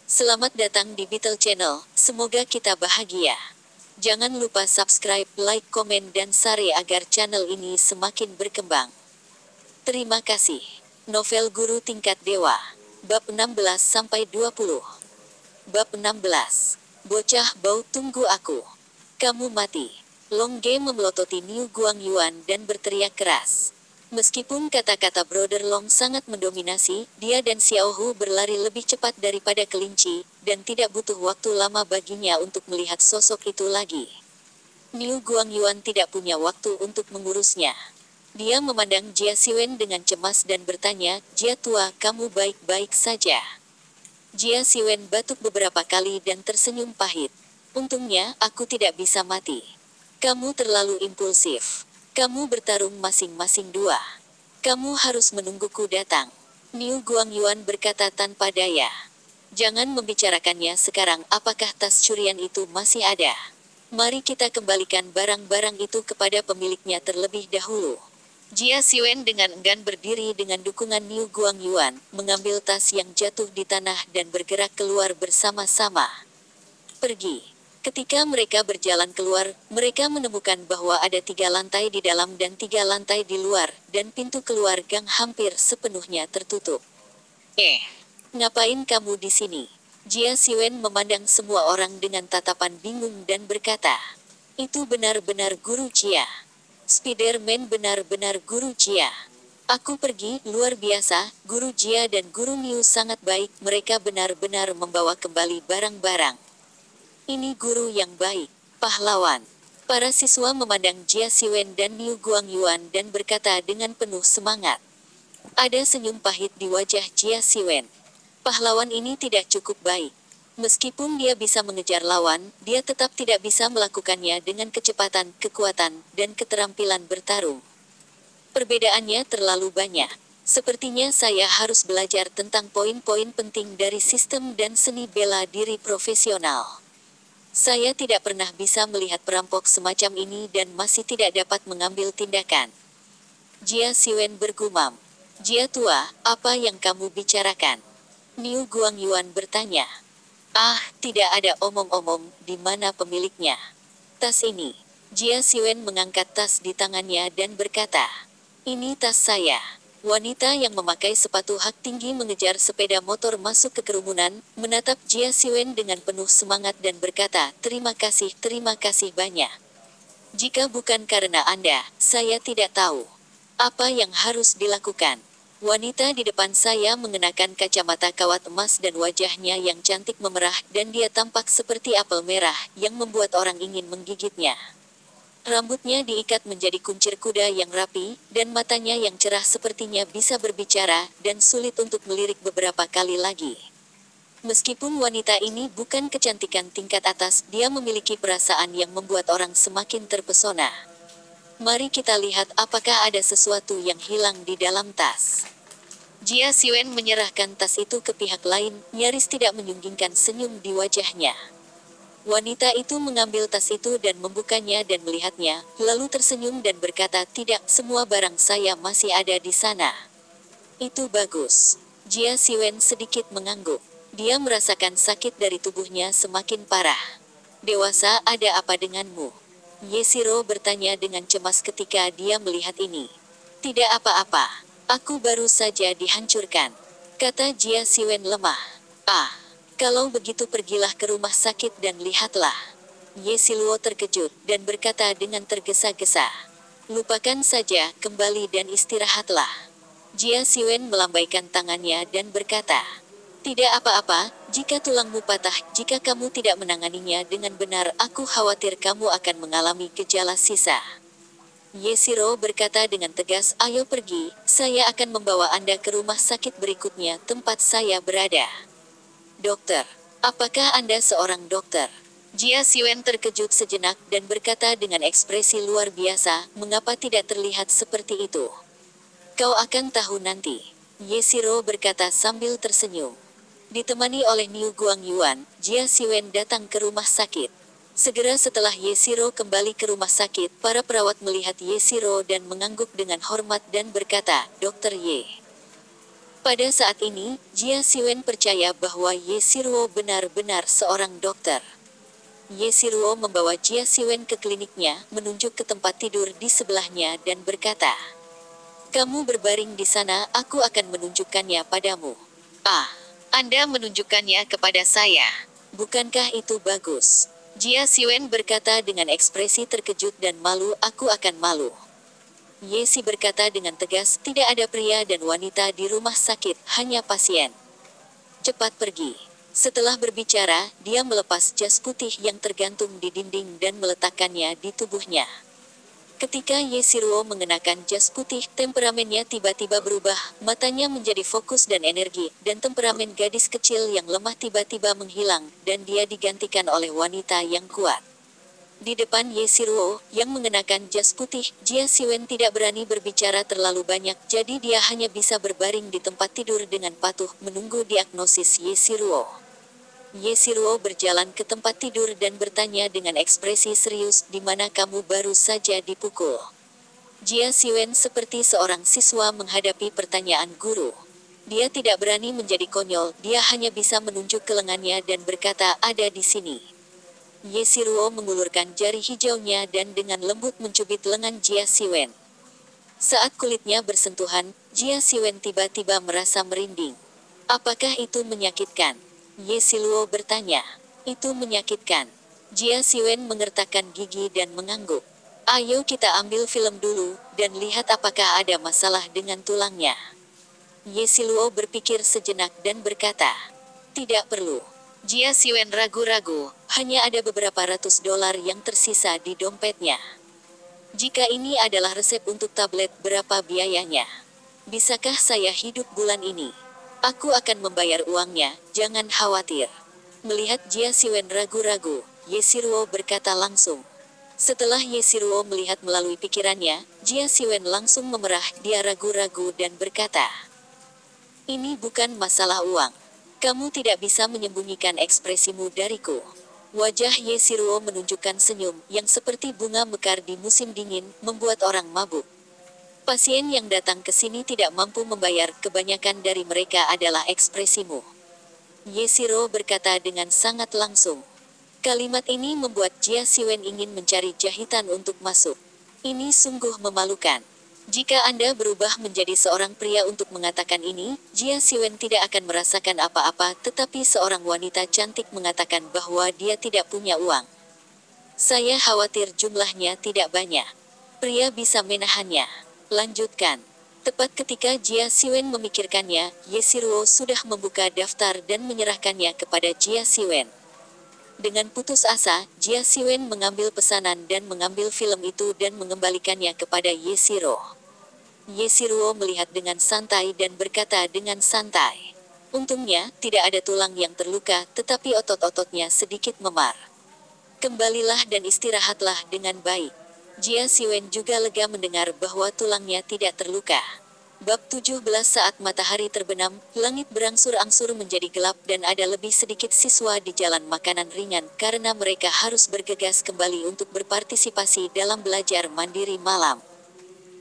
Selamat datang di Beetle Channel, semoga kita bahagia. Jangan lupa subscribe, like, komen, dan share agar channel ini semakin berkembang. Terima kasih. Novel Guru Tingkat Dewa. Bab 16-20. Bab 16. Bocah bau, tunggu aku. Kamu mati. Long Ge memelototi Niu Guangyuan dan berteriak keras. Meskipun kata-kata Brother Long sangat mendominasi, dia dan Xiao Hu berlari lebih cepat daripada kelinci, dan tidak butuh waktu lama baginya untuk melihat sosok itu lagi. Niu Guangyuan tidak punya waktu untuk mengurusnya. Dia memandang Jia Siwen dengan cemas dan bertanya, "Jia tua, kamu baik-baik saja?" Jia Siwen batuk beberapa kali dan tersenyum pahit. "Untungnya, aku tidak bisa mati. Kamu terlalu impulsif. Kamu bertarung masing-masing dua. Kamu harus menungguku datang." Niu Guangyuan berkata tanpa daya. "Jangan membicarakannya sekarang. Apakah tas curian itu masih ada? Mari kita kembalikan barang-barang itu kepada pemiliknya terlebih dahulu." Jia Siwen dengan enggan berdiri dengan dukungan Niu Guangyuan, mengambil tas yang jatuh di tanah dan bergerak keluar bersama-sama. Pergi. Ketika mereka berjalan keluar, mereka menemukan bahwa ada 3 lantai di dalam dan 3 lantai di luar, dan pintu keluar gang hampir sepenuhnya tertutup. Ngapain kamu di sini?" Jia Siwen memandang semua orang dengan tatapan bingung dan berkata, "Itu benar-benar Guru Jia. Spider-Man benar-benar Guru Jia. Aku pergi, luar biasa, Guru Jia dan Guru Niu sangat baik, mereka benar-benar membawa kembali barang-barang. Ini guru yang baik, pahlawan." Para siswa memandang Jia Siwen dan Niu Guangyuan dan berkata dengan penuh semangat. Ada senyum pahit di wajah Jia Siwen. Pahlawan ini tidak cukup baik. Meskipun dia bisa mengejar lawan, dia tetap tidak bisa melakukannya dengan kecepatan, kekuatan, dan keterampilan bertarung. Perbedaannya terlalu banyak. Sepertinya saya harus belajar tentang poin-poin penting dari sistem dan seni bela diri profesional. Saya tidak pernah bisa melihat perampok semacam ini dan masih tidak dapat mengambil tindakan. Jia Siwen bergumam. "Jia tua, apa yang kamu bicarakan?" Niu Guangyuan bertanya. "Ah, tidak ada omong-omong, di mana pemiliknya?" "Tas ini." Jia Siwen mengangkat tas di tangannya dan berkata, "Ini tas saya." Wanita yang memakai sepatu hak tinggi mengejar sepeda motor masuk ke kerumunan, menatap Jia Siwen dengan penuh semangat dan berkata, terima kasih banyak. "Jika bukan karena Anda, saya tidak tahu apa yang harus dilakukan." Wanita di depan saya mengenakan kacamata kawat emas dan wajahnya yang cantik memerah, dan dia tampak seperti apel merah, yang membuat orang ingin menggigitnya. Rambutnya diikat menjadi kuncir kuda yang rapi, dan matanya yang cerah sepertinya bisa berbicara, dan sulit untuk melirik beberapa kali lagi. Meskipun wanita ini bukan kecantikan tingkat atas, dia memiliki perasaan yang membuat orang semakin terpesona. Mari kita lihat apakah ada sesuatu yang hilang di dalam tas. Jia Siwen menyerahkan tas itu ke pihak lain, nyaris tidak menyunggingkan senyum di wajahnya. Wanita itu mengambil tas itu dan membukanya dan melihatnya, lalu tersenyum dan berkata, "Tidak, semua barang saya masih ada di sana." "Itu bagus." Jia Siwen sedikit mengangguk. Dia merasakan sakit dari tubuhnya semakin parah. "Dewasa, ada apa denganmu?" Yeshiro bertanya dengan cemas ketika dia melihat ini. "Tidak apa-apa. Aku baru saja dihancurkan," kata Jia Siwen lemah. "Ah. Kalau begitu pergilah ke rumah sakit dan lihatlah." Yesiluo terkejut, dan berkata dengan tergesa-gesa. "Lupakan saja, kembali dan istirahatlah." Jia Siwen melambaikan tangannya dan berkata, "Tidak apa-apa, jika tulangmu patah, jika kamu tidak menanganinya dengan benar, aku khawatir kamu akan mengalami gejala sisa." Yeshiro berkata dengan tegas, "Ayo pergi, saya akan membawa Anda ke rumah sakit berikutnya tempat saya berada." "Dokter, apakah Anda seorang dokter?" Jia Siwen terkejut sejenak dan berkata dengan ekspresi luar biasa, "Mengapa tidak terlihat seperti itu?" "Kau akan tahu nanti," Yeshiro berkata sambil tersenyum. Ditemani oleh Niu Guangyuan, Jia Siwen datang ke rumah sakit. Segera setelah Yeshiro kembali ke rumah sakit, para perawat melihat Yeshiro dan mengangguk dengan hormat dan berkata, "Dokter Ye." Pada saat ini, Jia Siwen percaya bahwa Ye Siruo benar-benar seorang dokter. Ye Siruo membawa Jia Siwen ke kliniknya, menunjuk ke tempat tidur di sebelahnya dan berkata, "Kamu berbaring di sana, aku akan menunjukkannya padamu." "Ah, Anda menunjukkannya kepada saya. Bukankah itu bagus?" Jia Siwen berkata dengan ekspresi terkejut dan malu, "Aku akan malu." Ye Si berkata dengan tegas, "Tidak ada pria dan wanita di rumah sakit, hanya pasien. Cepat pergi." Setelah berbicara, dia melepas jas putih yang tergantung di dinding dan meletakkannya di tubuhnya. Ketika Ye Siruo mengenakan jas putih, temperamennya tiba-tiba berubah, matanya menjadi fokus dan energi, dan temperamen gadis kecil yang lemah tiba-tiba menghilang, dan dia digantikan oleh wanita yang kuat. Di depan Ye Siruo, yang mengenakan jas putih, Jia Siwen tidak berani berbicara terlalu banyak, jadi dia hanya bisa berbaring di tempat tidur dengan patuh, menunggu diagnosis Ye Siruo. Ye Siruo berjalan ke tempat tidur dan bertanya dengan ekspresi serius, "Di mana kamu baru saja dipukul?" Jia Siwen seperti seorang siswa menghadapi pertanyaan guru. Dia tidak berani menjadi konyol, dia hanya bisa menunjuk ke lengannya dan berkata, "Ada di sini." Ye Siruo mengulurkan jari hijaunya dan dengan lembut mencubit lengan Jia Siwen. Saat kulitnya bersentuhan, Jia Siwen tiba-tiba merasa merinding. "Apakah itu menyakitkan?" Ye Siluo bertanya. "Itu menyakitkan." Jia Siwen mengertakkan gigi dan mengangguk. "Ayo kita ambil film dulu, dan lihat apakah ada masalah dengan tulangnya." Ye Siluo berpikir sejenak dan berkata, "Tidak perlu." Jia Siwen ragu-ragu, hanya ada beberapa ratus dolar yang tersisa di dompetnya. "Jika ini adalah resep untuk tablet, berapa biayanya? Bisakah saya hidup bulan ini?" "Aku akan membayar uangnya, jangan khawatir." Melihat Jia Siwen ragu-ragu, Ye Siruo berkata langsung. Setelah Ye Siruo melihat melalui pikirannya, Jia Siwen langsung memerah, dia ragu-ragu dan berkata, "Ini bukan masalah uang. Kamu tidak bisa menyembunyikan ekspresimu dariku." Wajah Ye Siruo menunjukkan senyum, yang seperti bunga mekar di musim dingin, membuat orang mabuk. "Pasien yang datang ke sini tidak mampu membayar, kebanyakan dari mereka adalah ekspresimu." Ye Siro berkata dengan sangat langsung. Kalimat ini membuat Jia Siwen ingin mencari jahitan untuk masuk. "Ini sungguh memalukan." Jika Anda berubah menjadi seorang pria untuk mengatakan ini, Jia Siwen tidak akan merasakan apa-apa, tetapi seorang wanita cantik mengatakan bahwa dia tidak punya uang. "Saya khawatir jumlahnya tidak banyak. Pria bisa menahannya." Lanjutkan. Tepat ketika Jia Siwen memikirkannya, Ye Siruo sudah membuka daftar dan menyerahkannya kepada Jia Siwen. Dengan putus asa, Jia Siwen mengambil pesanan dan mengambil film itu dan mengembalikannya kepada Ye Siruo. Ye Siruo melihat dengan santai dan berkata dengan santai, "Untungnya, tidak ada tulang yang terluka, tetapi otot-ototnya sedikit memar. Kembalilah dan istirahatlah dengan baik." Jia Siwen juga lega mendengar bahwa tulangnya tidak terluka. Bab 17. Saat matahari terbenam, langit berangsur-angsur menjadi gelap dan ada lebih sedikit siswa di jalan makanan ringan karena mereka harus bergegas kembali untuk berpartisipasi dalam belajar mandiri malam.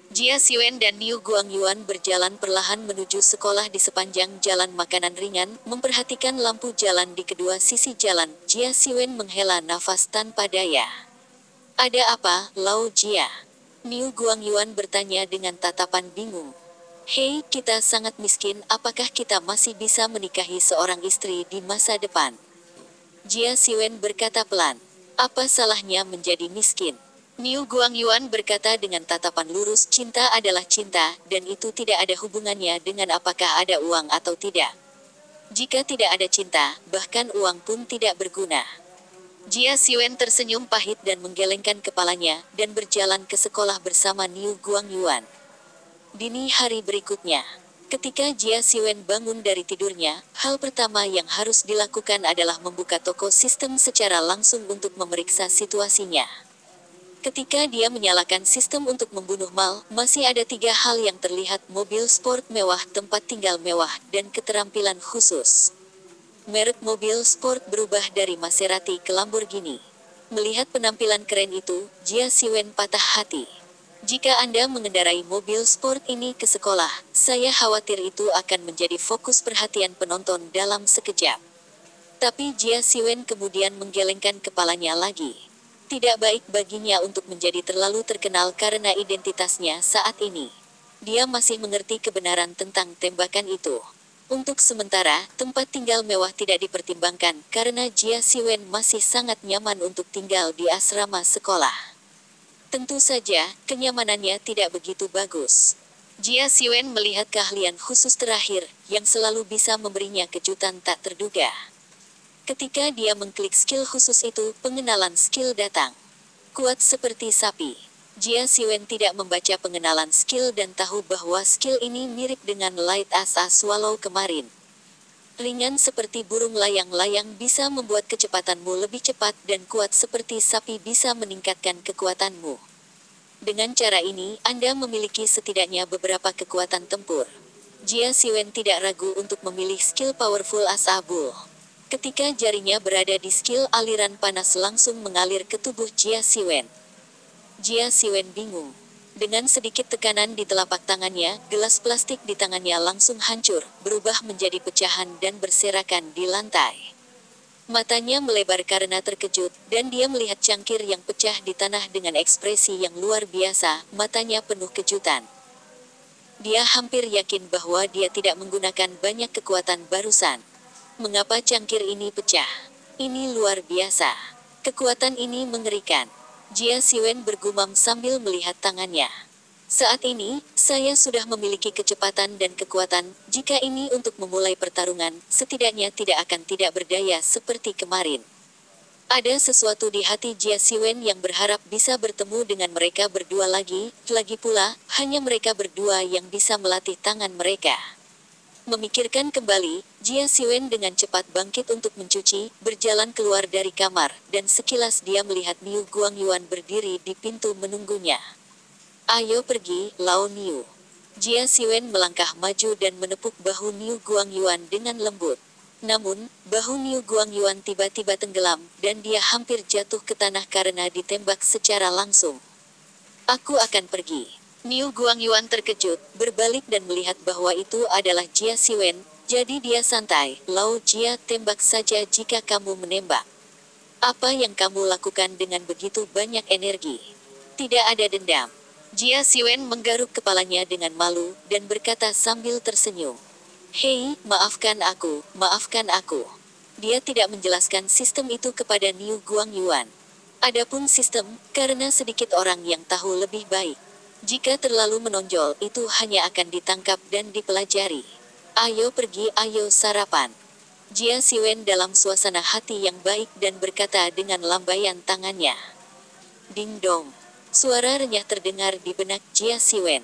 Jia Siwen dan Niu Guangyuan berjalan perlahan menuju sekolah di sepanjang jalan makanan ringan, memperhatikan lampu jalan di kedua sisi jalan. Jia Siwen menghela nafas tanpa daya. "Ada apa, Lao Jia?" Niu Guangyuan bertanya dengan tatapan bingung. "Hei, kita sangat miskin, apakah kita masih bisa menikahi seorang istri di masa depan?" Jia Siwen berkata pelan. "Apa salahnya menjadi miskin?" Niu Guangyuan berkata dengan tatapan lurus, "Cinta adalah cinta, dan itu tidak ada hubungannya dengan apakah ada uang atau tidak. Jika tidak ada cinta, bahkan uang pun tidak berguna." Jia Siwen tersenyum pahit dan menggelengkan kepalanya, dan berjalan ke sekolah bersama Niu Guangyuan. Dini hari berikutnya, ketika Jia Siwen bangun dari tidurnya, hal pertama yang harus dilakukan adalah membuka toko sistem secara langsung untuk memeriksa situasinya. Ketika dia menyalakan sistem untuk membunuh Mal, masih ada 3 hal yang terlihat: mobil sport mewah, tempat tinggal mewah, dan keterampilan khusus. Merek mobil sport berubah dari Maserati ke Lamborghini. Melihat penampilan keren itu, Jia Siwen patah hati. Jika Anda mengendarai mobil sport ini ke sekolah, saya khawatir itu akan menjadi fokus perhatian penonton dalam sekejap. Tapi Jia Siwen kemudian menggelengkan kepalanya lagi. Tidak baik baginya untuk menjadi terlalu terkenal karena identitasnya saat ini. Dia masih mengerti kebenaran tentang tembakan itu. Untuk sementara, tempat tinggal mewah tidak dipertimbangkan karena Jia Siwen masih sangat nyaman untuk tinggal di asrama sekolah. Tentu saja, kenyamanannya tidak begitu bagus. Jia Siwen melihat keahlian khusus terakhir, yang selalu bisa memberinya kejutan tak terduga. Ketika dia mengklik skill khusus itu, pengenalan skill datang. Kuat seperti sapi. Jia Siwen tidak membaca pengenalan skill dan tahu bahwa skill ini mirip dengan Light as a Swallow kemarin. Ringan seperti burung layang-layang bisa membuat kecepatanmu lebih cepat dan kuat seperti sapi bisa meningkatkan kekuatanmu. Dengan cara ini, Anda memiliki setidaknya beberapa kekuatan tempur. Jia Siwen tidak ragu untuk memilih skill Powerful as a Bull. Ketika jarinya berada di skill aliran panas langsung mengalir ke tubuh Jia Siwen. Jia Siwen bingung. Dengan sedikit tekanan di telapak tangannya, gelas plastik di tangannya langsung hancur, berubah menjadi pecahan dan berserakan di lantai. Matanya melebar karena terkejut, dan dia melihat cangkir yang pecah di tanah dengan ekspresi yang luar biasa, matanya penuh kejutan. Dia hampir yakin bahwa dia tidak menggunakan banyak kekuatan barusan. Mengapa cangkir ini pecah? Ini luar biasa. Kekuatan ini mengerikan. Jia Siwen bergumam sambil melihat tangannya. Saat ini, saya sudah memiliki kecepatan dan kekuatan, jika ini untuk memulai pertarungan, setidaknya tidak akan tidak berdaya seperti kemarin. Ada sesuatu di hati Jia Siwen yang berharap bisa bertemu dengan mereka berdua lagi pula, hanya mereka berdua yang bisa melatih tangan mereka. Memikirkan kembali, Jia Siwen dengan cepat bangkit untuk mencuci, berjalan keluar dari kamar, dan sekilas dia melihat Niu Guangyuan berdiri di pintu menunggunya. Ayo pergi, Lao Niu. Jia Siwen melangkah maju dan menepuk bahu Niu Guangyuan dengan lembut. Namun, bahu Niu Guangyuan tiba-tiba tenggelam, dan dia hampir jatuh ke tanah karena ditembak secara langsung. Aku akan pergi. Niu Guangyuan terkejut, berbalik dan melihat bahwa itu adalah Jia Siwen, jadi dia santai. Lao Jia, tembak saja jika kamu menembak. Apa yang kamu lakukan dengan begitu banyak energi? Tidak ada dendam. Jia Siwen menggaruk kepalanya dengan malu, dan berkata sambil tersenyum. Hei, maafkan aku, maafkan aku. Dia tidak menjelaskan sistem itu kepada Niu Guangyuan. Adapun sistem, karena sedikit orang yang tahu lebih baik. Jika terlalu menonjol, itu hanya akan ditangkap dan dipelajari. Ayo pergi, ayo sarapan. Jia Siwen dalam suasana hati yang baik dan berkata dengan lambaian tangannya. Ding dong. Suara renyah terdengar di benak Jia Siwen.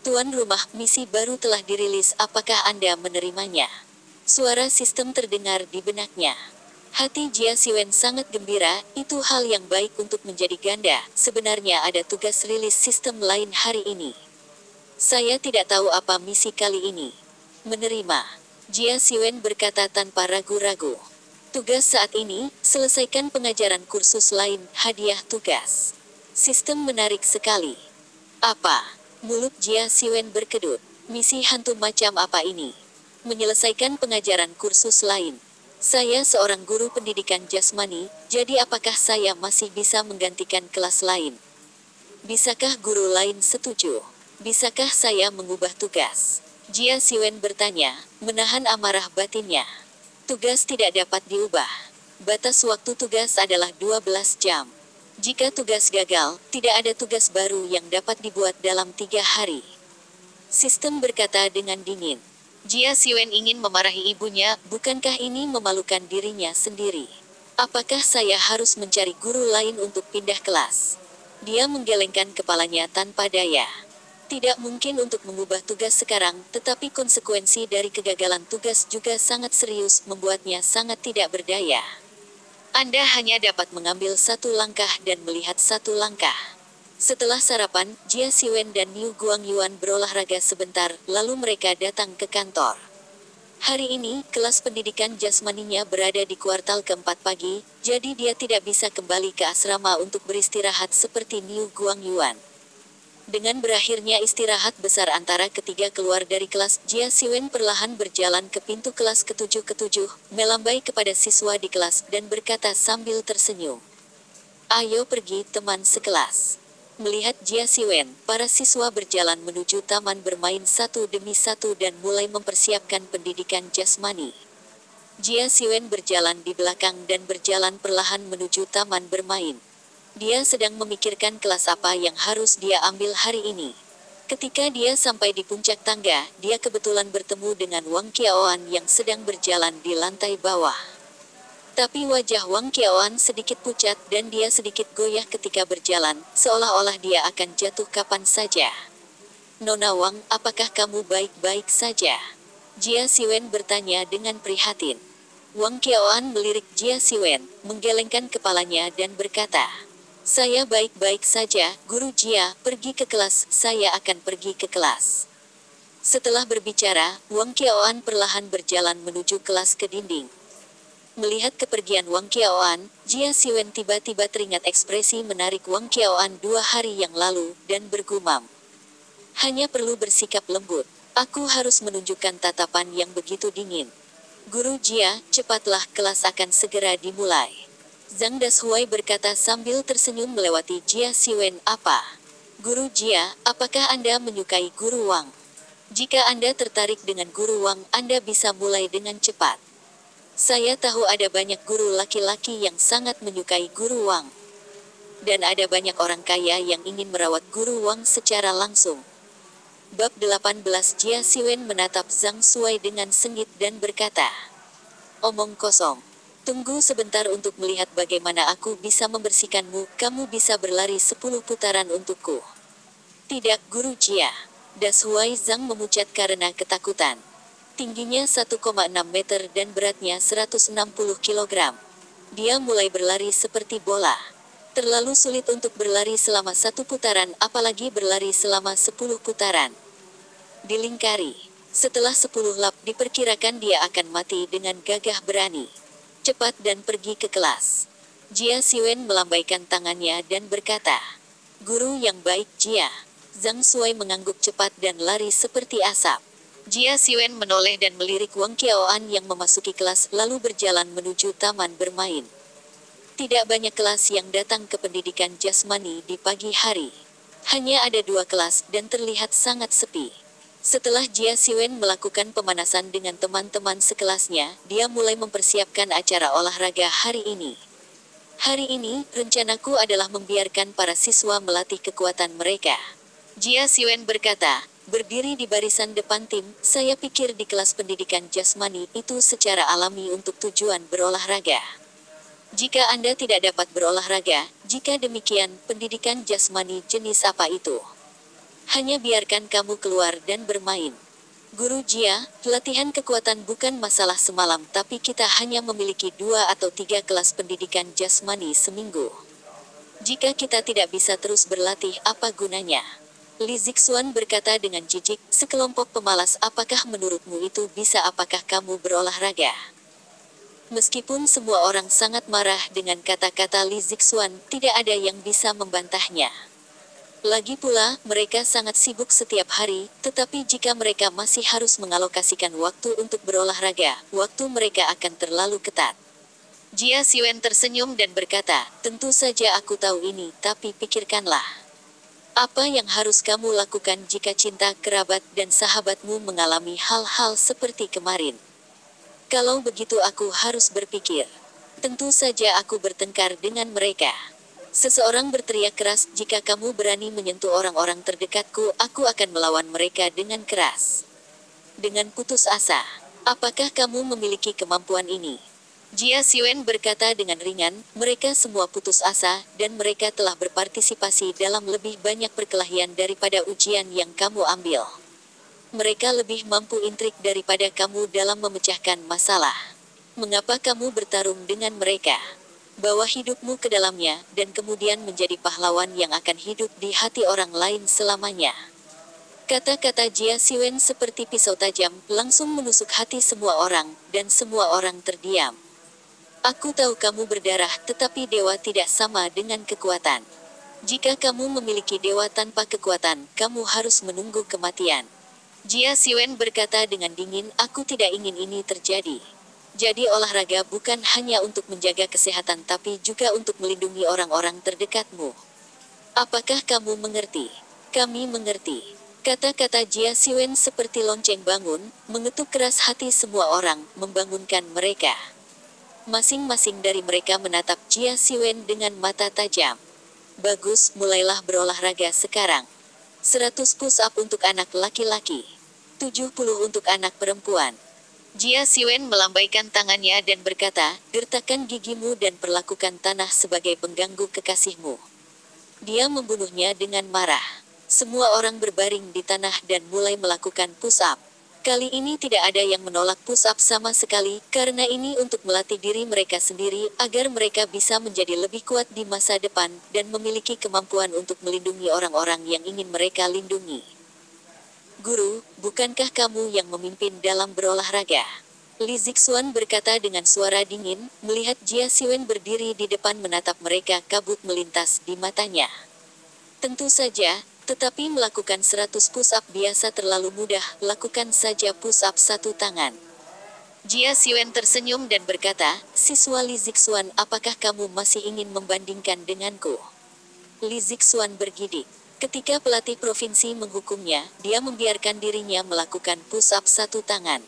Tuan rumah, misi baru telah dirilis, apakah Anda menerimanya? Suara sistem terdengar di benaknya. Hati Jia Siwen sangat gembira, itu hal yang baik untuk menjadi ganda. Sebenarnya ada tugas rilis sistem lain hari ini. Saya tidak tahu apa misi kali ini. Menerima. Jia Siwen berkata tanpa ragu-ragu. Tugas saat ini, selesaikan pengajaran kursus lain, hadiah tugas. Sistem menarik sekali. Apa? Mulut Jia Siwen berkedut. Misi hantu macam apa ini? Menyelesaikan pengajaran kursus lain. Saya seorang guru pendidikan jasmani, jadi apakah saya masih bisa menggantikan kelas lain? Bisakah guru lain setuju? Bisakah saya mengubah tugas? Jia Siwen bertanya, menahan amarah batinnya. Tugas tidak dapat diubah. Batas waktu tugas adalah 12 jam. Jika tugas gagal, tidak ada tugas baru yang dapat dibuat dalam 3 hari. Sistem berkata dengan dingin. Jia Siwen ingin memarahi ibunya, bukankah ini memalukan dirinya sendiri? Apakah saya harus mencari guru lain untuk pindah kelas? Dia menggelengkan kepalanya tanpa daya. Tidak mungkin untuk mengubah tugas sekarang, tetapi konsekuensi dari kegagalan tugas juga sangat serius, membuatnya sangat tidak berdaya. Anda hanya dapat mengambil satu langkah dan melihat satu langkah. Setelah sarapan, Jia Siwen dan Niu Guangyuan berolahraga sebentar, lalu mereka datang ke kantor. Hari ini, kelas pendidikan jasmaninya berada di kuartal keempat pagi, jadi dia tidak bisa kembali ke asrama untuk beristirahat seperti Niu Guangyuan. Dengan berakhirnya istirahat besar antara ketiga keluar dari kelas, Jia Siwen perlahan berjalan ke pintu kelas ketujuh, melambai kepada siswa di kelas, dan berkata sambil tersenyum. Ayo pergi teman sekelas. Melihat Jia Siwen, para siswa berjalan menuju taman bermain satu demi satu dan mulai mempersiapkan pendidikan jasmani. Jia Siwen berjalan di belakang dan berjalan perlahan menuju taman bermain. Dia sedang memikirkan kelas apa yang harus dia ambil hari ini. Ketika dia sampai di puncak tangga, dia kebetulan bertemu dengan Wang Qiaoan yang sedang berjalan di lantai bawah. Tapi wajah Wang Qiaoan sedikit pucat dan dia sedikit goyah ketika berjalan, seolah-olah dia akan jatuh kapan saja. Nona Wang, apakah kamu baik-baik saja? Jia Siwen bertanya dengan prihatin. Wang Qiaoan melirik Jia Siwen, menggelengkan kepalanya dan berkata, saya baik-baik saja, Guru Jia, pergi ke kelas, saya akan pergi ke kelas. Setelah berbicara, Wang Qiaoan perlahan berjalan menuju kelas ke dinding. Melihat kepergian Wang Qiaoan, Jia Siwen tiba-tiba teringat ekspresi menarik Wang Qiaoan 2 hari yang lalu, dan bergumam. Hanya perlu bersikap lembut. Aku harus menunjukkan tatapan yang begitu dingin. Guru Jia, cepatlah, kelas akan segera dimulai. Zhang Dashuai berkata sambil tersenyum melewati Jia Siwen. Apa? Guru Jia, apakah Anda menyukai Guru Wang? Jika Anda tertarik dengan Guru Wang, Anda bisa mulai dengan cepat. Saya tahu ada banyak guru laki-laki yang sangat menyukai Guru Wang. Dan ada banyak orang kaya yang ingin merawat Guru Wang secara langsung. Bab 18. Jia Siwen menatap Zhang Shuai dengan sengit dan berkata, omong kosong. Tunggu sebentar untuk melihat bagaimana aku bisa membersihkanmu, kamu bisa berlari 10 putaran untukku. Tidak, Guru Jia. Dashuai Zhang memucat karena ketakutan. Tingginya 1,6 meter dan beratnya 160 kg. Dia mulai berlari seperti bola. Terlalu sulit untuk berlari selama 1 putaran, apalagi berlari selama 10 putaran. Dilingkari. Setelah 10 lap diperkirakan dia akan mati dengan gagah berani. Cepat dan pergi ke kelas. Jia Siwen melambaikan tangannya dan berkata, Guru yang baik Jia. Zhang Shuai mengangguk cepat dan lari seperti asap. Jia Siwen menoleh dan melirik Wang Qiaoan yang memasuki kelas lalu berjalan menuju taman bermain. Tidak banyak kelas yang datang ke pendidikan jasmani di pagi hari. Hanya ada 2 kelas dan terlihat sangat sepi. Setelah Jia Siwen melakukan pemanasan dengan teman-teman sekelasnya, dia mulai mempersiapkan acara olahraga hari ini. Hari ini, rencanaku adalah membiarkan para siswa melatih kekuatan mereka. Jia Siwen berkata, berdiri di barisan depan tim, saya pikir di kelas pendidikan jasmani itu secara alami untuk tujuan berolahraga. Jika Anda tidak dapat berolahraga, jika demikian, pendidikan jasmani jenis apa itu? Hanya biarkan kamu keluar dan bermain. Guru Jia, latihan kekuatan bukan masalah semalam, tapi kita hanya memiliki 2 atau 3 kelas pendidikan jasmani seminggu. Jika kita tidak bisa terus berlatih, apa gunanya? Li Zixuan berkata dengan jijik, sekelompok pemalas, apakah menurutmu itu bisa? Apakah kamu berolahraga? Meskipun semua orang sangat marah dengan kata-kata Li Zixuan, tidak ada yang bisa membantahnya. Lagi pula, mereka sangat sibuk setiap hari, tetapi jika mereka masih harus mengalokasikan waktu untuk berolahraga, waktu mereka akan terlalu ketat. Jia Siwen tersenyum dan berkata, tentu saja aku tahu ini, tapi pikirkanlah. Apa yang harus kamu lakukan jika cinta, kerabat, dan sahabatmu mengalami hal-hal seperti kemarin? Kalau begitu aku harus berpikir. Tentu saja aku bertengkar dengan mereka. Seseorang berteriak keras, jika kamu berani menyentuh orang-orang terdekatku, aku akan melawan mereka dengan keras. Dengan putus asa. Apakah kamu memiliki kemampuan ini? Jia Siwen berkata dengan ringan, mereka semua putus asa, dan mereka telah berpartisipasi dalam lebih banyak perkelahian daripada ujian yang kamu ambil. Mereka lebih mampu intrik daripada kamu dalam memecahkan masalah. Mengapa kamu bertarung dengan mereka? Bawa hidupmu ke dalamnya, dan kemudian menjadi pahlawan yang akan hidup di hati orang lain selamanya. Kata-kata Jia Siwen seperti pisau tajam, langsung menusuk hati semua orang, dan semua orang terdiam. Aku tahu kamu berdarah, tetapi dewa tidak sama dengan kekuatan. Jika kamu memiliki dewa tanpa kekuatan, kamu harus menunggu kematian. Jia Siwen berkata dengan dingin, aku tidak ingin ini terjadi. Jadi olahraga bukan hanya untuk menjaga kesehatan tapi juga untuk melindungi orang-orang terdekatmu. Apakah kamu mengerti? Kami mengerti. Kata-kata Jia Siwen seperti lonceng bangun, mengetuk keras hati semua orang, membangunkan mereka. Masing-masing dari mereka menatap Jia Siwen dengan mata tajam. Bagus, mulailah berolahraga sekarang. 100 push up untuk anak laki-laki. 70 untuk anak perempuan. Jia Siwen melambaikan tangannya dan berkata, gertakkan gigimu dan perlakukan tanah sebagai pengganggu kekasihmu. Dia membunuhnya dengan marah. Semua orang berbaring di tanah dan mulai melakukan push up. Kali ini tidak ada yang menolak push up sama sekali, karena ini untuk melatih diri mereka sendiri, agar mereka bisa menjadi lebih kuat di masa depan, dan memiliki kemampuan untuk melindungi orang-orang yang ingin mereka lindungi. Guru, bukankah kamu yang memimpin dalam berolahraga? Li Zixuan berkata dengan suara dingin, melihat Jia Siwen berdiri di depan menatap mereka, kabut melintas di matanya. Tentu saja, tetapi melakukan 100 push-up biasa terlalu mudah, lakukan saja push-up satu tangan. Jia Siwen tersenyum dan berkata, siswa Li Zixuan, apakah kamu masih ingin membandingkan denganku? Li Zixuan bergidik. Ketika pelatih provinsi menghukumnya, dia membiarkan dirinya melakukan push-up satu tangan.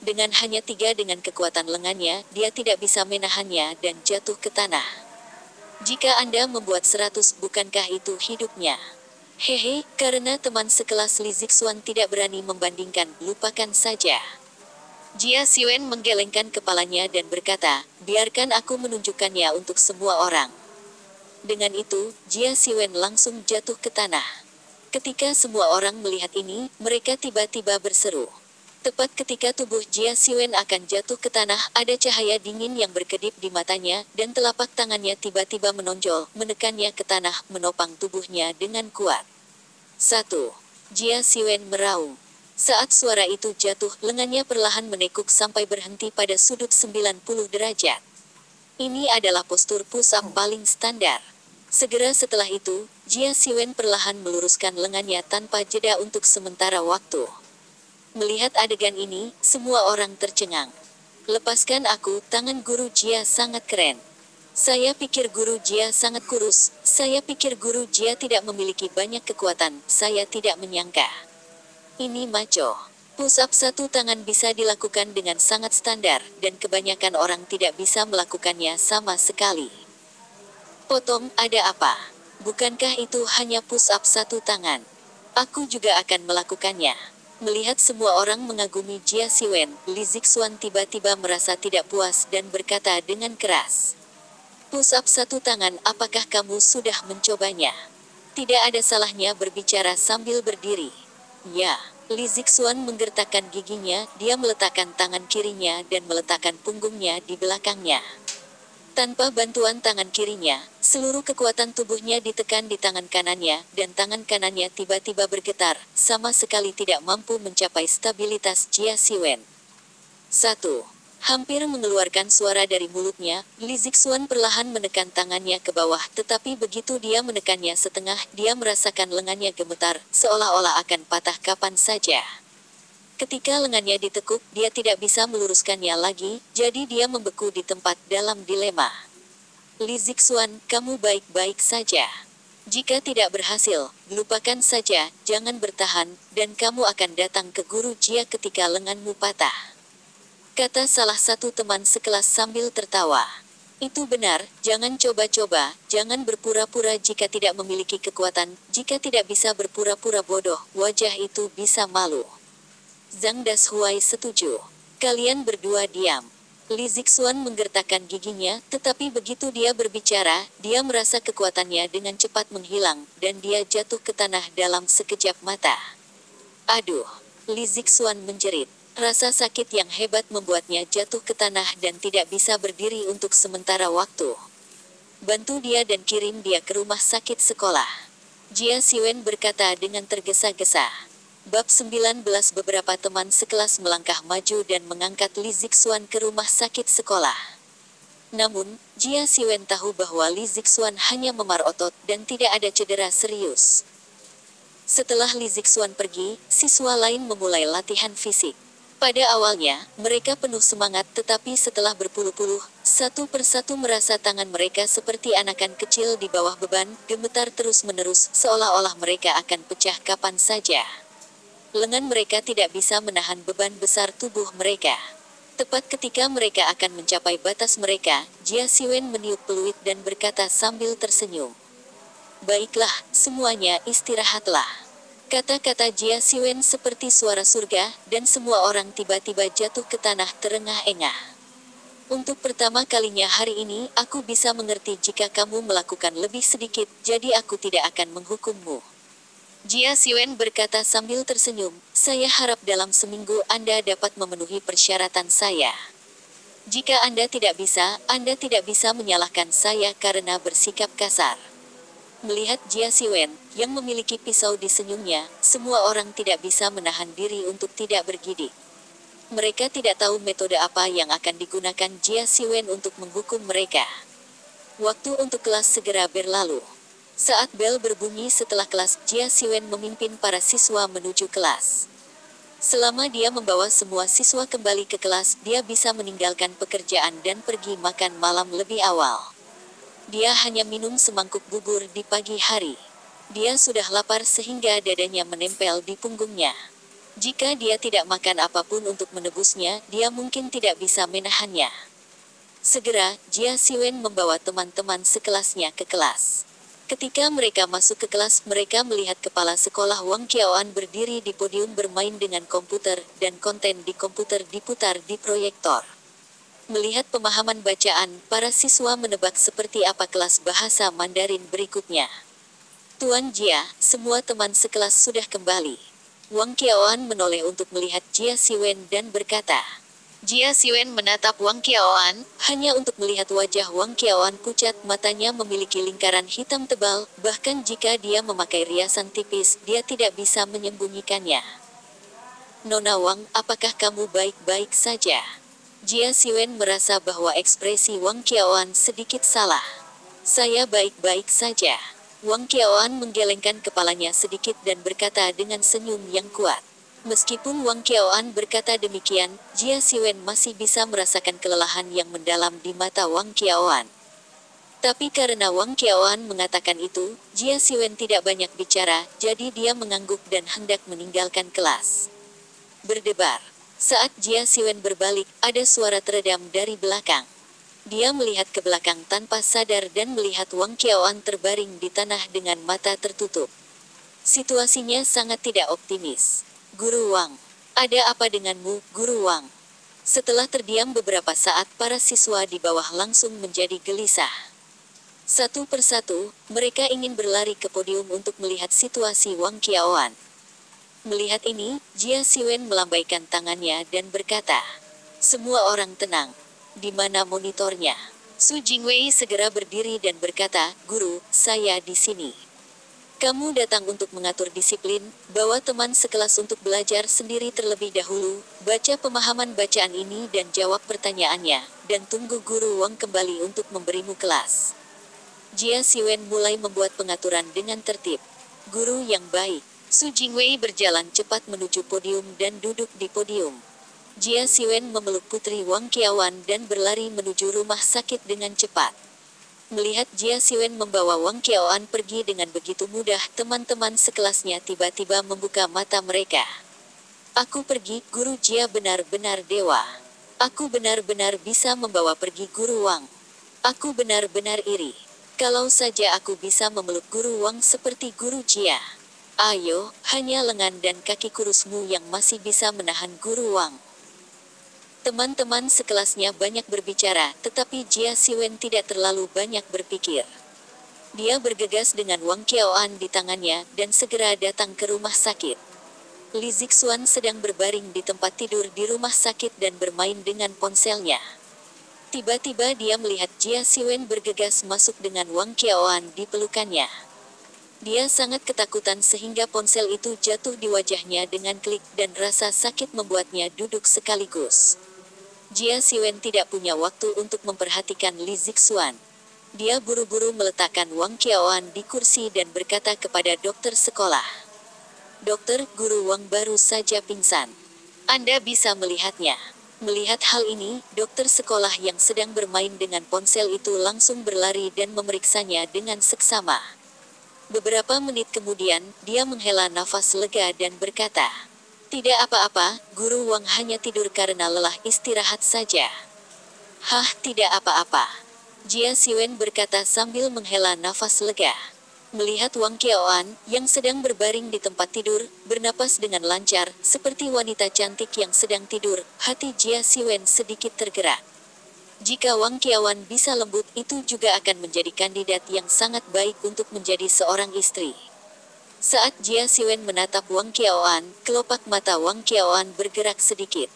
Dengan hanya 3 dengan kekuatan lengannya, dia tidak bisa menahannya dan jatuh ke tanah. Jika Anda membuat 100, bukankah itu hidupnya? Hehe, karena teman sekelas Li Zixuan tidak berani membandingkan, lupakan saja. Jia Siwen menggelengkan kepalanya dan berkata, biarkan aku menunjukkannya untuk semua orang. Dengan itu, Jia Siwen langsung jatuh ke tanah. Ketika semua orang melihat ini, mereka tiba-tiba berseru. Tepat ketika tubuh Jia Siwen akan jatuh ke tanah, ada cahaya dingin yang berkedip di matanya, dan telapak tangannya tiba-tiba menonjol, menekannya ke tanah, menopang tubuhnya dengan kuat. 1. Jia Siwen meraung. Saat suara itu jatuh, lengannya perlahan menekuk sampai berhenti pada sudut 90 derajat. Ini adalah postur push-up paling standar. Segera setelah itu, Jia Siwen perlahan meluruskan lengannya tanpa jeda untuk sementara waktu. Melihat adegan ini, semua orang tercengang. Lepaskan aku, tangan guru Jia sangat keren. Saya pikir guru Jia sangat kurus, saya pikir guru Jia tidak memiliki banyak kekuatan, saya tidak menyangka. Ini maco. Push-up satu tangan bisa dilakukan dengan sangat standar, dan kebanyakan orang tidak bisa melakukannya sama sekali. Potong, ada apa? Bukankah itu hanya push-up satu tangan? Aku juga akan melakukannya. Melihat semua orang mengagumi Jia Siwen, Li Zixuan tiba-tiba merasa tidak puas dan berkata dengan keras. Push-up satu tangan, apakah kamu sudah mencobanya? Tidak ada salahnya berbicara sambil berdiri. Ya, Li Zixuan menggertakkan giginya, dia meletakkan tangan kirinya dan meletakkan punggungnya di belakangnya. Tanpa bantuan tangan kirinya, seluruh kekuatan tubuhnya ditekan di tangan kanannya, dan tangan kanannya tiba-tiba bergetar, sama sekali tidak mampu mencapai stabilitas Jia Siwen. 1. Hampir mengeluarkan suara dari mulutnya, Li Zixuan perlahan menekan tangannya ke bawah, tetapi begitu dia menekannya setengah, dia merasakan lengannya gemetar, seolah-olah akan patah kapan saja. Ketika lengannya ditekuk, dia tidak bisa meluruskannya lagi, jadi dia membeku di tempat dalam dilema. Li Zixuan, kamu baik-baik saja. Jika tidak berhasil, lupakan saja, jangan bertahan, dan kamu akan datang ke guru Jia ketika lenganmu patah. Kata salah satu teman sekelas sambil tertawa. Itu benar, jangan coba-coba, jangan berpura-pura jika tidak memiliki kekuatan, jika tidak bisa berpura-pura bodoh, wajah itu bisa malu. Zhang Dashuai setuju. Kalian berdua diam. Li Zixuan menggertakkan giginya, tetapi begitu dia berbicara, dia merasa kekuatannya dengan cepat menghilang, dan dia jatuh ke tanah dalam sekejap mata. Aduh! Li Zixuan menjerit. Rasa sakit yang hebat membuatnya jatuh ke tanah dan tidak bisa berdiri untuk sementara waktu. Bantu dia dan kirim dia ke rumah sakit sekolah. Jia Siwen berkata dengan tergesa-gesa. Bab 19. Beberapa teman sekelas melangkah maju dan mengangkat Li Zixuan ke rumah sakit sekolah. Namun, Jia Siwen tahu bahwa Li Zixuan hanya memar otot dan tidak ada cedera serius. Setelah Li Zixuan pergi, siswa lain memulai latihan fisik. Pada awalnya, mereka penuh semangat tetapi setelah berpuluh-puluh, satu persatu merasa tangan mereka seperti anakan kecil di bawah beban, gemetar terus-menerus, seolah-olah mereka akan pecah kapan saja. Lengan mereka tidak bisa menahan beban besar tubuh mereka. Tepat ketika mereka akan mencapai batas mereka, Jia Siwen meniup peluit dan berkata sambil tersenyum. "Baiklah, semuanya istirahatlah." Kata-kata Jia Siwen seperti suara surga, dan semua orang tiba-tiba jatuh ke tanah terengah-engah. "Untuk pertama kalinya hari ini, aku bisa mengerti jika kamu melakukan lebih sedikit, jadi aku tidak akan menghukummu." Jia Siwen berkata sambil tersenyum, "Saya harap dalam seminggu Anda dapat memenuhi persyaratan saya. Jika Anda tidak bisa menyalahkan saya karena bersikap kasar." Melihat Jia Siwen, yang memiliki pisau di senyumnya, semua orang tidak bisa menahan diri untuk tidak bergidik. Mereka tidak tahu metode apa yang akan digunakan Jia Siwen untuk menghukum mereka. Waktu untuk kelas segera berlalu. Saat bel berbunyi setelah kelas, Jia Siwen memimpin para siswa menuju kelas. Selama dia membawa semua siswa kembali ke kelas, dia bisa meninggalkan pekerjaan dan pergi makan malam lebih awal. Dia hanya minum semangkuk bubur di pagi hari. Dia sudah lapar sehingga dadanya menempel di punggungnya. Jika dia tidak makan apapun untuk menebusnya, dia mungkin tidak bisa menahannya. Segera, Jia Siwen membawa teman-teman sekelasnya ke kelas. Ketika mereka masuk ke kelas, mereka melihat kepala sekolah Wang Qiaoan berdiri di podium bermain dengan komputer, dan konten di komputer diputar di proyektor. Melihat pemahaman bacaan, para siswa menebak seperti apa kelas bahasa Mandarin berikutnya. "Tuan Jia, semua teman sekelas sudah kembali." Wang Qiaoan menoleh untuk melihat Jia Siwen dan berkata. Jia Siwen menatap Wang Qiaoan, hanya untuk melihat wajah Wang Qiaoan pucat, matanya memiliki lingkaran hitam tebal, bahkan jika dia memakai riasan tipis, dia tidak bisa menyembunyikannya. "Nona Wang, apakah kamu baik-baik saja?" Jia Siwen merasa bahwa ekspresi Wang Qiaoan sedikit salah. "Saya baik-baik saja." Wang Qiaoan menggelengkan kepalanya sedikit dan berkata dengan senyum yang kuat. Meskipun Wang Qiaoan berkata demikian, Jia Siwen masih bisa merasakan kelelahan yang mendalam di mata Wang Qiaoan. Tapi karena Wang Qiaoan mengatakan itu, Jia Siwen tidak banyak bicara, jadi dia mengangguk dan hendak meninggalkan kelas. Berdebar. Saat Jia Siwen berbalik, ada suara teredam dari belakang. Dia melihat ke belakang tanpa sadar dan melihat Wang Qiaoan terbaring di tanah dengan mata tertutup. Situasinya sangat tidak optimis. "Guru Wang, ada apa denganmu, Guru Wang?" Setelah terdiam beberapa saat, para siswa di bawah langsung menjadi gelisah. Satu persatu, mereka ingin berlari ke podium untuk melihat situasi Wang Qiaoan. Melihat ini, Jia Siwen melambaikan tangannya dan berkata, "Semua orang tenang. Di mana monitornya?" Su Jingwei segera berdiri dan berkata, "Guru, saya di sini." "Kamu datang untuk mengatur disiplin, bawa teman sekelas untuk belajar sendiri terlebih dahulu, baca pemahaman bacaan ini dan jawab pertanyaannya, dan tunggu Guru Wang kembali untuk memberimu kelas." Jia Siwen mulai membuat pengaturan dengan tertib. "Guru yang baik." Su Jingwei berjalan cepat menuju podium dan duduk di podium. Jia Siwen memeluk putri Wang Qiaoan dan berlari menuju rumah sakit dengan cepat. Melihat Jia Siwen membawa Wang Qiaoan pergi dengan begitu mudah, teman-teman sekelasnya tiba-tiba membuka mata mereka. "Aku pergi, Guru Jia benar-benar dewa. Aku benar-benar bisa membawa pergi Guru Wang. Aku benar-benar iri. Kalau saja aku bisa memeluk Guru Wang seperti Guru Jia. Ayo, hanya lengan dan kaki kurusmu yang masih bisa menahan Guru Wang." Teman-teman sekelasnya banyak berbicara, tetapi Jia Siwen tidak terlalu banyak berpikir. Dia bergegas dengan Wang Qiaoan di tangannya, dan segera datang ke rumah sakit. Li Zixuan sedang berbaring di tempat tidur di rumah sakit dan bermain dengan ponselnya. Tiba-tiba dia melihat Jia Siwen bergegas masuk dengan Wang Qiaoan di pelukannya. Dia sangat ketakutan sehingga ponsel itu jatuh di wajahnya dengan klik, dan rasa sakit membuatnya duduk sekaligus. Jia Siwen tidak punya waktu untuk memperhatikan Li Zixuan. Dia buru-buru meletakkan Wang Qiaoan di kursi dan berkata kepada dokter sekolah. Dokter, guru Wang baru saja pingsan. Anda bisa melihatnya. Melihat hal ini, dokter sekolah yang sedang bermain dengan ponsel itu langsung berlari dan memeriksanya dengan seksama. Beberapa menit kemudian, dia menghela nafas lega dan berkata, "Tidak apa-apa, guru Wang hanya tidur karena lelah istirahat saja." "Hah, tidak apa-apa," Jia Siwen berkata sambil menghela nafas lega. Melihat Wang Qiaoan, yang sedang berbaring di tempat tidur, bernapas dengan lancar, seperti wanita cantik yang sedang tidur, hati Jia Siwen sedikit tergerak. Jika Wang Qiaoan bisa lembut, itu juga akan menjadi kandidat yang sangat baik untuk menjadi seorang istri. Saat Jia Siwen menatap Wang Qiaoan, kelopak mata Wang Qiaoan bergerak sedikit.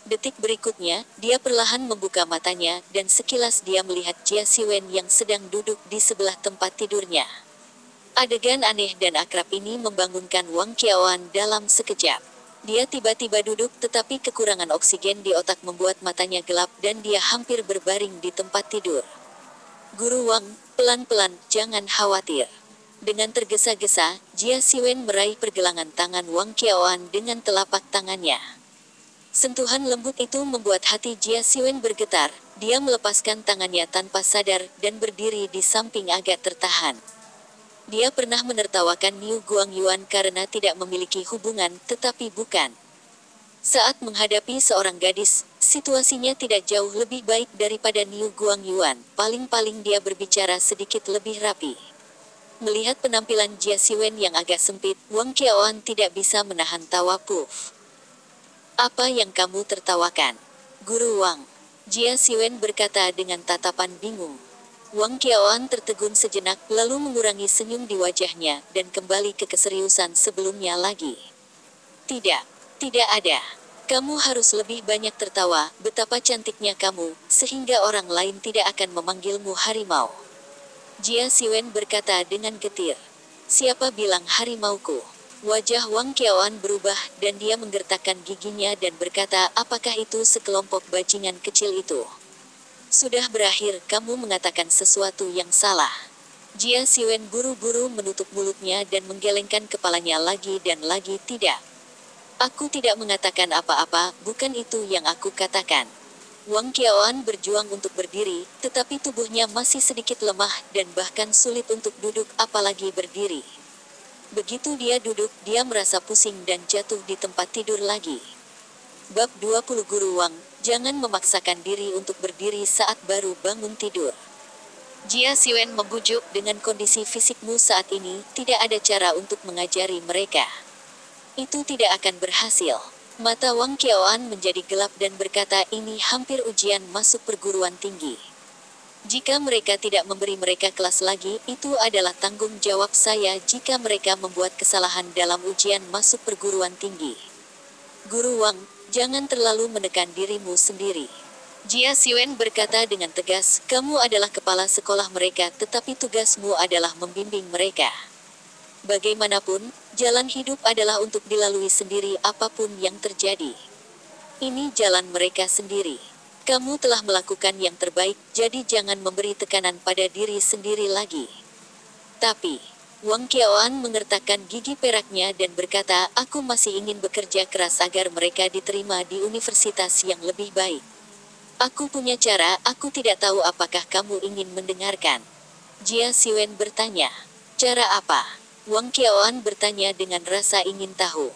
Detik berikutnya, dia perlahan membuka matanya, dan sekilas dia melihat Jia Siwen yang sedang duduk di sebelah tempat tidurnya. Adegan aneh dan akrab ini membangunkan Wang Qiaoan dalam sekejap. Dia tiba-tiba duduk tetapi kekurangan oksigen di otak membuat matanya gelap dan dia hampir berbaring di tempat tidur. "Guru Wang, pelan-pelan, jangan khawatir." Dengan tergesa-gesa, Jia Siwen meraih pergelangan tangan Wang Qiaoan dengan telapak tangannya. Sentuhan lembut itu membuat hati Jia Siwen bergetar. Dia melepaskan tangannya tanpa sadar dan berdiri di samping agak tertahan. Dia pernah menertawakan Niu Guangyuan karena tidak memiliki hubungan, tetapi bukan. Saat menghadapi seorang gadis, situasinya tidak jauh lebih baik daripada Niu Guangyuan. Paling-paling dia berbicara sedikit lebih rapi. Melihat penampilan Jia Siwen yang agak sempit, Wang Qiaoan tidak bisa menahan tawa puff. "Apa yang kamu tertawakan, Guru Wang?" Jia Siwen berkata dengan tatapan bingung. Wang Qiaoan tertegun sejenak, lalu mengurangi senyum di wajahnya, dan kembali ke keseriusan sebelumnya lagi. "Tidak, tidak ada. Kamu harus lebih banyak tertawa, betapa cantiknya kamu, sehingga orang lain tidak akan memanggilmu harimau." Jia Siwen berkata dengan getir. "Siapa bilang harimauku?" Wajah Wang Qiaoan berubah, dan dia menggertakkan giginya dan berkata, "Apakah itu sekelompok bajingan kecil itu?" "Sudah berakhir, kamu mengatakan sesuatu yang salah." Jia Siwen buru-buru menutup mulutnya dan menggelengkan kepalanya lagi dan lagi. "Tidak. Aku tidak mengatakan apa-apa, bukan itu yang aku katakan." Wang Qiaoan berjuang untuk berdiri, tetapi tubuhnya masih sedikit lemah dan bahkan sulit untuk duduk apalagi berdiri. Begitu dia duduk, dia merasa pusing dan jatuh di tempat tidur lagi. Bab 20 Guru Wang, jangan memaksakan diri untuk berdiri saat baru bangun tidur. Jia Siwen membujuk, dengan kondisi fisikmu saat ini, tidak ada cara untuk mengajari mereka. Itu tidak akan berhasil. Mata Wang Qiaoan menjadi gelap dan berkata, "Ini hampir ujian masuk perguruan tinggi. Jika mereka tidak memberi mereka kelas lagi, itu adalah tanggung jawab saya jika mereka membuat kesalahan dalam ujian masuk perguruan tinggi. Guru Wang, jangan terlalu menekan dirimu sendiri." Jia Siwen berkata dengan tegas, "Kamu adalah kepala sekolah mereka, tetapi tugasmu adalah membimbing mereka. Bagaimanapun, jalan hidup adalah untuk dilalui sendiri apapun yang terjadi. Ini jalan mereka sendiri. Kamu telah melakukan yang terbaik, jadi jangan memberi tekanan pada diri sendiri lagi." "Tapi," Wang Qiaoan mengertakkan gigi peraknya dan berkata, "Aku masih ingin bekerja keras agar mereka diterima di universitas yang lebih baik. Aku punya cara, aku tidak tahu apakah kamu ingin mendengarkan." Jia Siwen bertanya. "Cara apa?" Wang Qiaoan bertanya dengan rasa ingin tahu.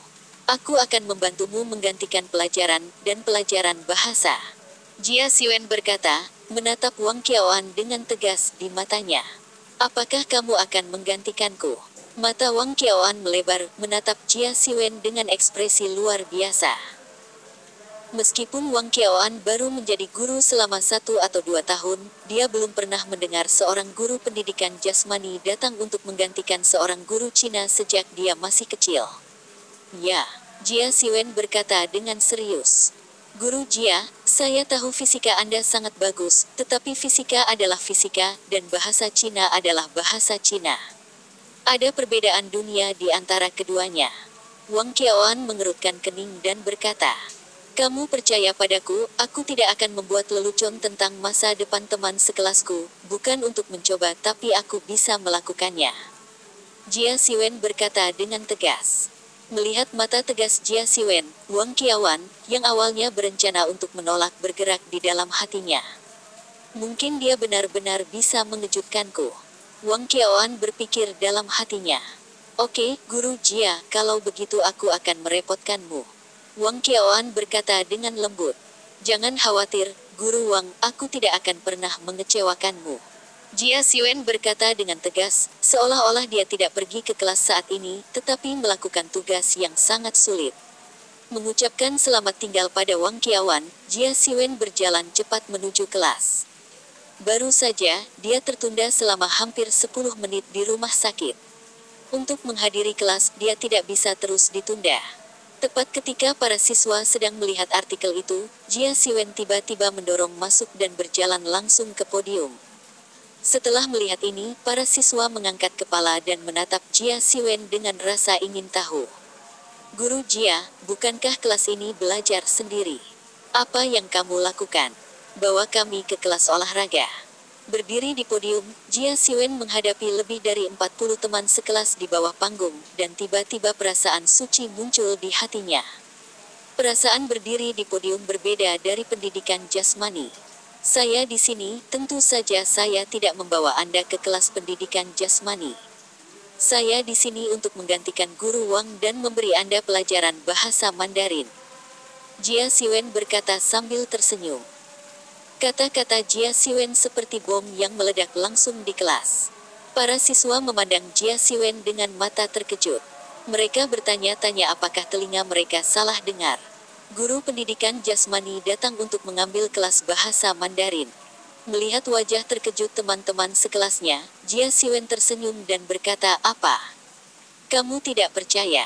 "Aku akan membantumu menggantikan pelajaran, dan pelajaran bahasa." Jia Siwen berkata, menatap Wang Qiaoan dengan tegas di matanya. "Apakah kamu akan menggantikanku?" Mata Wang Qiaoan melebar, menatap Jia Siwen dengan ekspresi luar biasa. Meskipun Wang Qiaoan baru menjadi guru selama 1 atau 2 tahun, dia belum pernah mendengar seorang guru pendidikan jasmani datang untuk menggantikan seorang guru Cina sejak dia masih kecil. "Ya," Jia Siwen berkata dengan serius. "Guru Jia, saya tahu fisika Anda sangat bagus, tetapi fisika adalah fisika, dan bahasa Cina adalah bahasa Cina. Ada perbedaan dunia di antara keduanya." Wang Qiaoan mengerutkan kening dan berkata, Kamu percaya padaku, aku tidak akan membuat lelucon tentang masa depan teman sekelasku, bukan untuk mencoba tapi aku bisa melakukannya. Jia Siwen berkata dengan tegas. Melihat mata tegas Jia Siwen, Wang Qiawan, yang awalnya berencana untuk menolak bergerak di dalam hatinya. Mungkin dia benar-benar bisa mengejutkanku. Wang Qiawan berpikir dalam hatinya. Oke, Guru Jia, kalau begitu aku akan merepotkanmu. Wang Qiawan berkata dengan lembut. Jangan khawatir, Guru Wang, aku tidak akan pernah mengecewakanmu. Jia Siwen berkata dengan tegas, seolah-olah dia tidak pergi ke kelas saat ini, tetapi melakukan tugas yang sangat sulit. Mengucapkan selamat tinggal pada Wang Qiawan, Jia Siwen berjalan cepat menuju kelas. Baru saja, dia tertunda selama hampir 10 menit di rumah sakit. Untuk menghadiri kelas, dia tidak bisa terus ditunda. Tepat ketika para siswa sedang melihat artikel itu, Jia Siwen tiba-tiba mendorong masuk dan berjalan langsung ke podium. Setelah melihat ini, para siswa mengangkat kepala dan menatap Jia Siwen dengan rasa ingin tahu. Guru Jia, bukankah kelas ini belajar sendiri? Apa yang kamu lakukan? Bawa kami ke kelas olahraga. Berdiri di podium, Jia Siwen menghadapi lebih dari 40 teman sekelas di bawah panggung, dan tiba-tiba perasaan suci muncul di hatinya. Perasaan berdiri di podium berbeda dari pendidikan jasmani. Saya di sini, tentu saja saya tidak membawa Anda ke kelas pendidikan jasmani. Saya di sini untuk menggantikan Guru Wang dan memberi Anda pelajaran bahasa Mandarin. Jia Siwen berkata sambil tersenyum. Kata-kata Jia Siwen seperti bom yang meledak langsung di kelas. Para siswa memandang Jia Siwen dengan mata terkejut. Mereka bertanya-tanya apakah telinga mereka salah dengar. Guru pendidikan jasmani datang untuk mengambil kelas bahasa Mandarin. Melihat wajah terkejut teman-teman sekelasnya, Jia Siwen tersenyum dan berkata, apa? Kamu tidak percaya?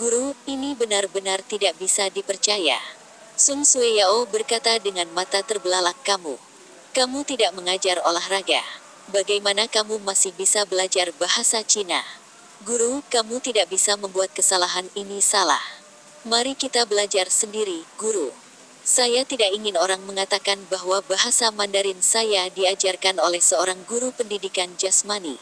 Guru, ini benar-benar tidak bisa dipercaya. Sun Sueyao berkata dengan mata terbelalak, kamu tidak mengajar olahraga. Bagaimana kamu masih bisa belajar bahasa Cina? Guru, kamu tidak bisa membuat kesalahan ini salah. Mari kita belajar sendiri, Guru. Saya tidak ingin orang mengatakan bahwa bahasa Mandarin saya diajarkan oleh seorang guru pendidikan jasmani.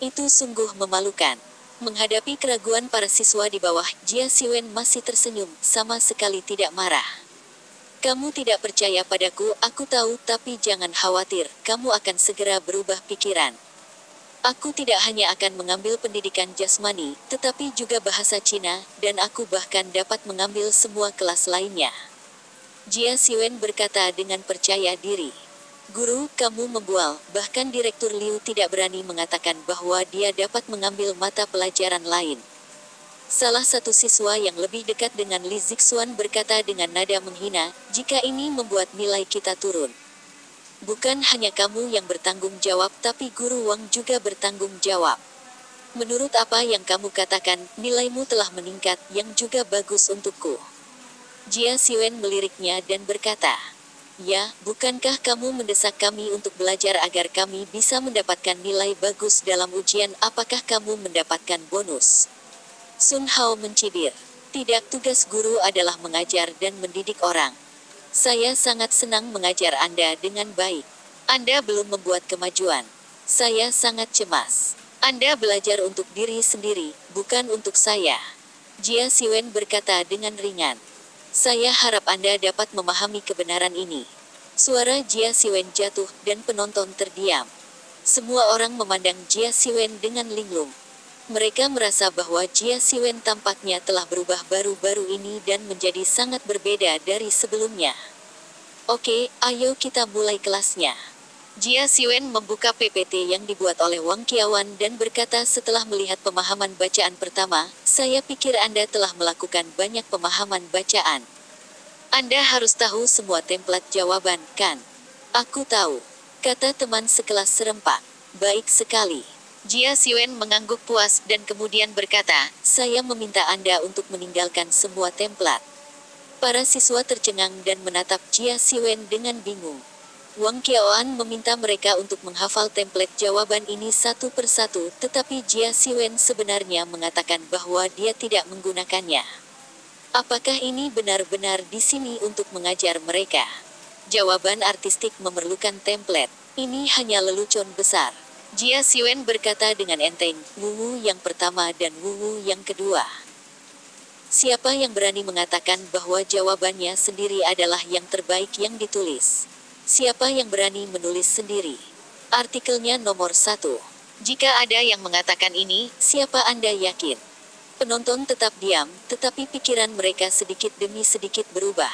Itu sungguh memalukan. Menghadapi keraguan para siswa di bawah, Jia Siwen masih tersenyum, sama sekali tidak marah. Kamu tidak percaya padaku, aku tahu, tapi jangan khawatir, kamu akan segera berubah pikiran. Aku tidak hanya akan mengambil pendidikan jasmani, tetapi juga bahasa Cina, dan aku bahkan dapat mengambil semua kelas lainnya. Jia Siwen berkata dengan percaya diri. Guru, kamu membual, bahkan Direktur Liu tidak berani mengatakan bahwa dia dapat mengambil mata pelajaran lain. Salah satu siswa yang lebih dekat dengan Li Zixuan berkata dengan nada menghina, jika ini membuat nilai kita turun. Bukan hanya kamu yang bertanggung jawab tapi Guru Wang juga bertanggung jawab. Menurut apa yang kamu katakan, nilaimu telah meningkat, yang juga bagus untukku. Jia Siwen meliriknya dan berkata, ya, bukankah kamu mendesak kami untuk belajar agar kami bisa mendapatkan nilai bagus dalam ujian? Apakah kamu mendapatkan bonus? Sun Hao mencibir. Tidak, tugas guru adalah mengajar dan mendidik orang. Saya sangat senang mengajar Anda dengan baik. Anda belum membuat kemajuan. Saya sangat cemas. Anda belajar untuk diri sendiri, bukan untuk saya. Jia Siwen berkata dengan ringan. Saya harap Anda dapat memahami kebenaran ini. Suara Jia Siwen jatuh, dan penonton terdiam. Semua orang memandang Jia Siwen dengan linglung. Mereka merasa bahwa Jia Siwen tampaknya telah berubah baru-baru ini dan menjadi sangat berbeda dari sebelumnya. Oke, ayo kita mulai kelasnya. Jia Siwen membuka PPT yang dibuat oleh Wang Qiawan dan berkata setelah melihat pemahaman bacaan pertama, saya pikir Anda telah melakukan banyak pemahaman bacaan. Anda harus tahu semua template jawaban, kan? Aku tahu, kata teman sekelas serempak. Baik sekali. Jia Siwen mengangguk puas dan kemudian berkata, saya meminta Anda untuk meninggalkan semua template. Para siswa tercengang dan menatap Jia Siwen dengan bingung. Wang Qiawan meminta mereka untuk menghafal template jawaban ini satu persatu, tetapi Jia Siwen sebenarnya mengatakan bahwa dia tidak menggunakannya. Apakah ini benar-benar di sini untuk mengajar mereka? Jawaban artistik memerlukan template. Ini hanya lelucon besar. Jia Xiwen berkata dengan enteng, Wuwu yang pertama dan Wuwu yang kedua. Siapa yang berani mengatakan bahwa jawabannya sendiri adalah yang terbaik yang ditulis? Siapa yang berani menulis sendiri? Artikelnya nomor 1. Jika ada yang mengatakan ini, siapa Anda yakin? Penonton tetap diam, tetapi pikiran mereka sedikit demi sedikit berubah.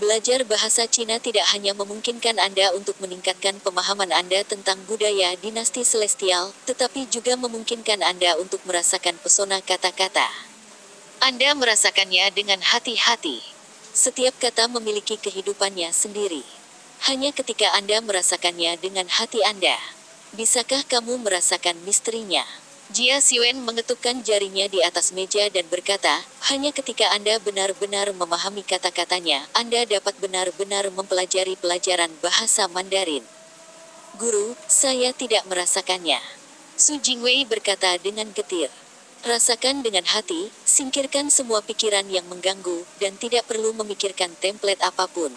Belajar bahasa Cina tidak hanya memungkinkan Anda untuk meningkatkan pemahaman Anda tentang budaya dinasti Celestial, tetapi juga memungkinkan Anda untuk merasakan pesona kata-kata. Anda merasakannya dengan hati-hati. Setiap kata memiliki kehidupannya sendiri. Hanya ketika Anda merasakannya dengan hati Anda, bisakah kamu merasakan misterinya? Jia Xiwen mengetukkan jarinya di atas meja dan berkata, hanya ketika Anda benar-benar memahami kata-katanya, Anda dapat benar-benar mempelajari pelajaran bahasa Mandarin. Guru, saya tidak merasakannya. Su Jingwei berkata dengan getir. Rasakan dengan hati, singkirkan semua pikiran yang mengganggu, dan tidak perlu memikirkan template apapun.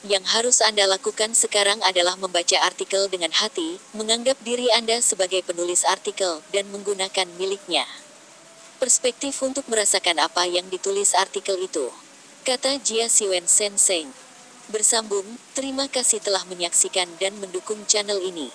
Yang harus Anda lakukan sekarang adalah membaca artikel dengan hati, menganggap diri Anda sebagai penulis artikel, dan menggunakan miliknya. Perspektif untuk merasakan apa yang ditulis artikel itu. Kata Jia Xiwen Sensei. Bersambung, terima kasih telah menyaksikan dan mendukung channel ini.